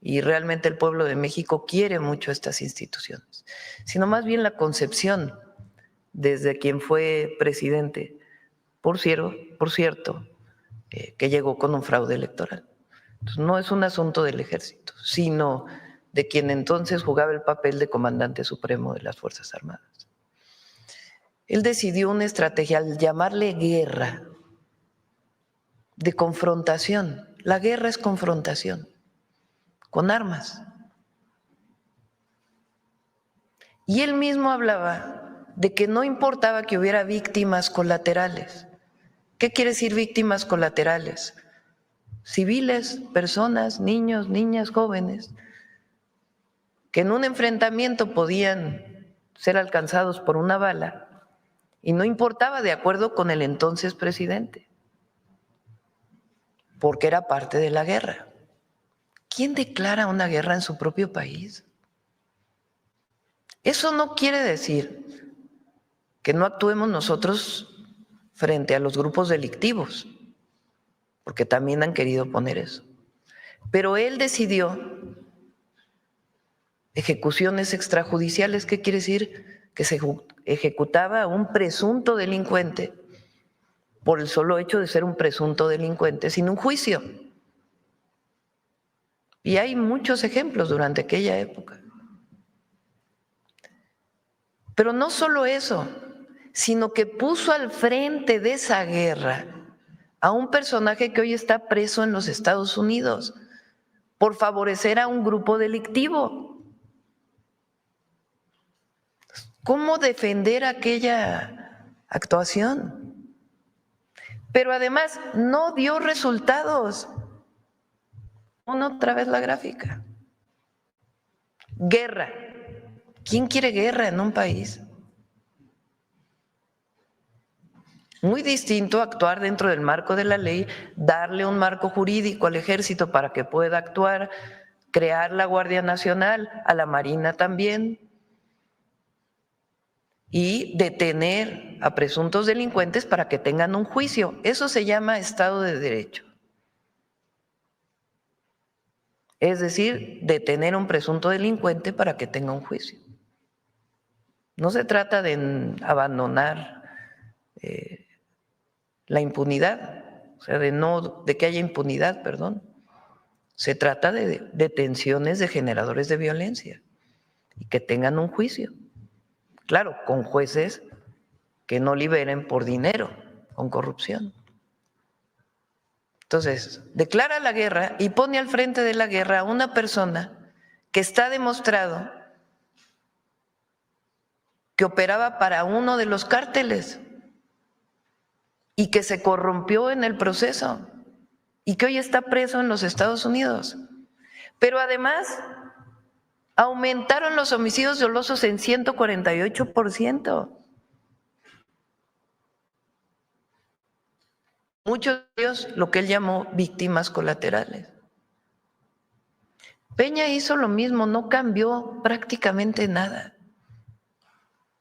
Y realmente el pueblo de México quiere mucho estas instituciones, sino más bien la concepción desde quien fue presidente, por cierto, que llegó con un fraude electoral. Entonces, no es un asunto del ejército, sino de quien entonces jugaba el papel de comandante supremo de las Fuerzas Armadas. Él decidió una estrategia al llamarle guerra, de confrontación. La guerra es confrontación, con armas. Y él mismo hablaba de que no importaba que hubiera víctimas colaterales. ¿Qué quiere decir víctimas colaterales? Civiles, personas, niños, niñas, jóvenes, que en un enfrentamiento podían ser alcanzados por una bala y no importaba de acuerdo con el entonces presidente, porque era parte de la guerra. ¿Quién declara una guerra en su propio país? Eso no quiere decir que no actuemos nosotros frente a los grupos delictivos, porque también han querido poner eso. Pero él decidió ejecuciones extrajudiciales. ¿Qué quiere decir? Que se ejecutaba a un presunto delincuente por el solo hecho de ser un presunto delincuente sin un juicio. Y hay muchos ejemplos durante aquella época. Pero no solo eso, sino que puso al frente de esa guerra a un personaje que hoy está preso en los Estados Unidos por favorecer a un grupo delictivo. ¿Cómo defender aquella actuación? Pero además no dio resultados. Otra vez la gráfica. Guerra. ¿Quién quiere guerra en un país? Muy distinto actuar dentro del marco de la ley, darle un marco jurídico al ejército para que pueda actuar, crear la Guardia Nacional, a la Marina también, y detener a presuntos delincuentes para que tengan un juicio. Eso se llama Estado de Derecho. Es decir, detener a un presunto delincuente para que tenga un juicio. No se trata de abandonar la impunidad, o sea, de que haya impunidad, perdón. Se trata de detenciones de generadores de violencia y que tengan un juicio. Claro, con jueces que no liberen por dinero, con corrupción. Entonces, declara la guerra y pone al frente de la guerra a una persona que está demostrado que operaba para uno de los cárteles y que se corrompió en el proceso y que hoy está preso en los Estados Unidos. Pero además aumentaron los homicidios dolosos en 148%. Muchos de ellos lo que él llamó víctimas colaterales. Peña hizo lo mismo, no cambió prácticamente nada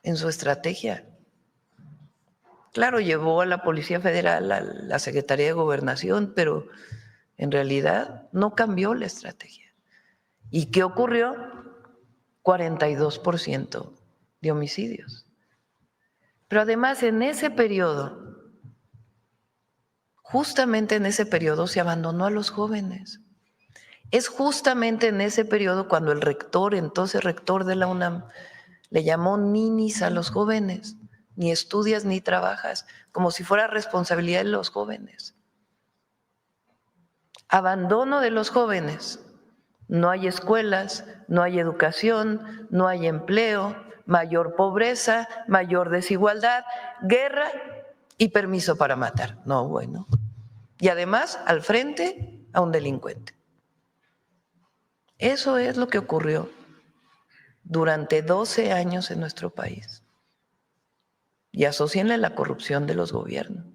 en su estrategia. Claro, llevó a la Policía Federal, a la Secretaría de Gobernación, pero en realidad no cambió la estrategia. ¿Y qué ocurrió? 42% de homicidios. Pero además en ese periodo, justamente en ese periodo se abandonó a los jóvenes. Es justamente en ese periodo cuando el rector, entonces rector de la UNAM, le llamó ninis a los jóvenes. Ni estudias ni trabajas, como si fuera responsabilidad de los jóvenes. Abandono de los jóvenes No hay escuelas, no hay educación, no hay empleo, mayor pobreza, mayor desigualdad, guerra y permiso para matar. No, bueno. Y además, al frente, a un delincuente. Eso es lo que ocurrió durante 12 años en nuestro país. Y asócienle la corrupción de los gobiernos.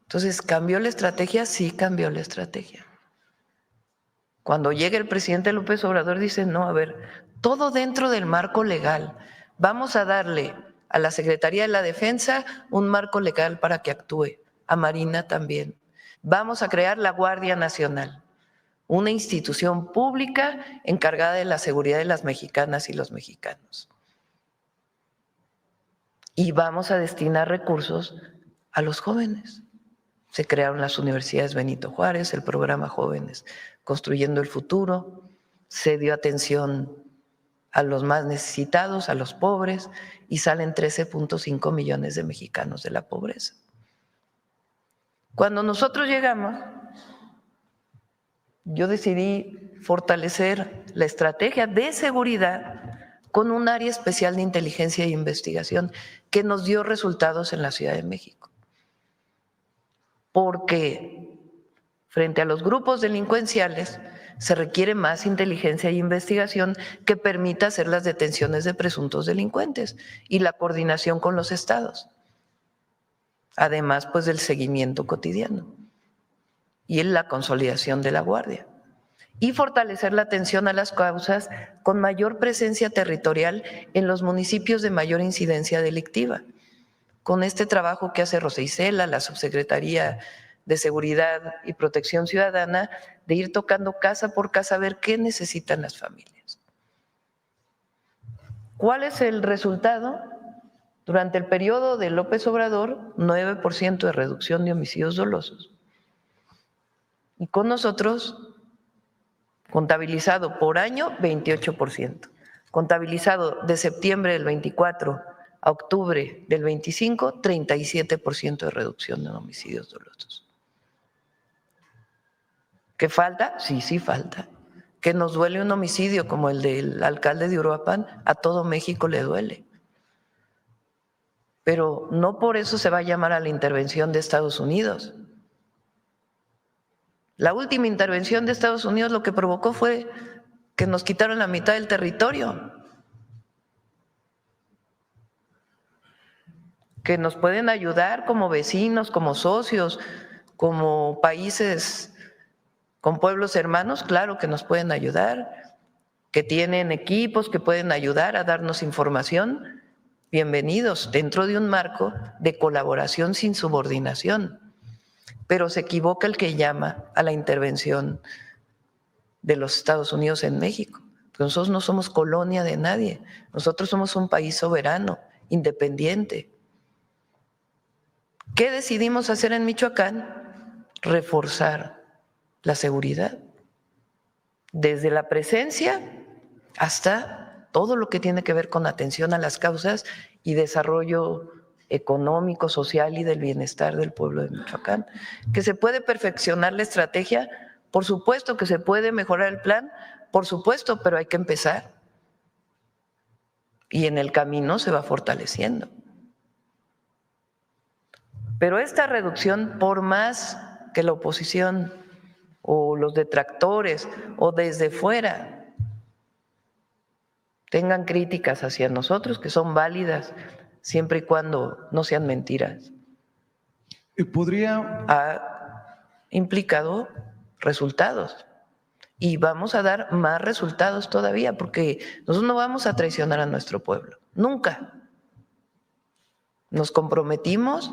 Entonces, ¿cambió la estrategia? Sí, cambió la estrategia. Cuando llega el presidente López Obrador dice, no, a ver, todo dentro del marco legal. Vamos a darle a la Secretaría de la Defensa un marco legal para que actúe, a Marina también. Vamos a crear la Guardia Nacional, una institución pública encargada de la seguridad de las mexicanas y los mexicanos. Y vamos a destinar recursos a los jóvenes. Se crearon las universidades Benito Juárez, el programa Jóvenes Construyendo el Futuro, se dio atención a los más necesitados, a los pobres, y salen 13.5 millones de mexicanos de la pobreza. Cuando nosotros llegamos, yo decidí fortalecer la estrategia de seguridad con un área especial de inteligencia e investigación que nos dio resultados en la Ciudad de México. Porque frente a los grupos delincuenciales se requiere más inteligencia e investigación que permita hacer las detenciones de presuntos delincuentes y la coordinación con los estados, además pues del seguimiento cotidiano y en la consolidación de la guardia, y fortalecer la atención a las causas con mayor presencia territorial en los municipios de mayor incidencia delictiva. Con este trabajo que hace Rosa Isela, la Subsecretaría de Seguridad y Protección Ciudadana, de ir tocando casa por casa a ver qué necesitan las familias. ¿Cuál es el resultado? Durante el periodo de López Obrador, 9% de reducción de homicidios dolosos. Y con nosotros, contabilizado por año, 28%. Contabilizado de septiembre del 24 a octubre del 25, 37% de reducción de homicidios dolosos. ¿Qué falta? Sí, sí falta. Que nos duele un homicidio como el del alcalde de Uruapan, a todo México le duele. Pero no por eso se va a llamar a la intervención de Estados Unidos. La última intervención de Estados Unidos lo que provocó fue que nos quitaron la mitad del territorio. Que nos pueden ayudar como vecinos, como socios, como países con pueblos hermanos, claro que nos pueden ayudar, que tienen equipos que pueden ayudar a darnos información, bienvenidos, dentro de un marco de colaboración sin subordinación. Pero se equivoca el que llama a la intervención de los Estados Unidos en México. Nosotros no somos colonia de nadie, nosotros somos un país soberano, independiente. ¿Qué decidimos hacer en Michoacán? Reforzar la seguridad, desde la presencia hasta todo lo que tiene que ver con atención a las causas y desarrollo económico, social y del bienestar del pueblo de Michoacán. ¿Que se puede perfeccionar la estrategia? Por supuesto. ¿Que se puede mejorar el plan? Por supuesto, pero hay que empezar. Y en el camino se va fortaleciendo. Pero esta reducción, por más que la oposición o los detractores o desde fuera tengan críticas hacia nosotros, que son válidas siempre y cuando no sean mentiras, ha implicado resultados. Y vamos a dar más resultados todavía, porque nosotros no vamos a traicionar a nuestro pueblo, nunca. Nos comprometimos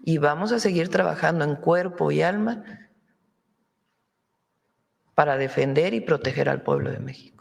y vamos a seguir trabajando en cuerpo y alma para defender y proteger al pueblo de México.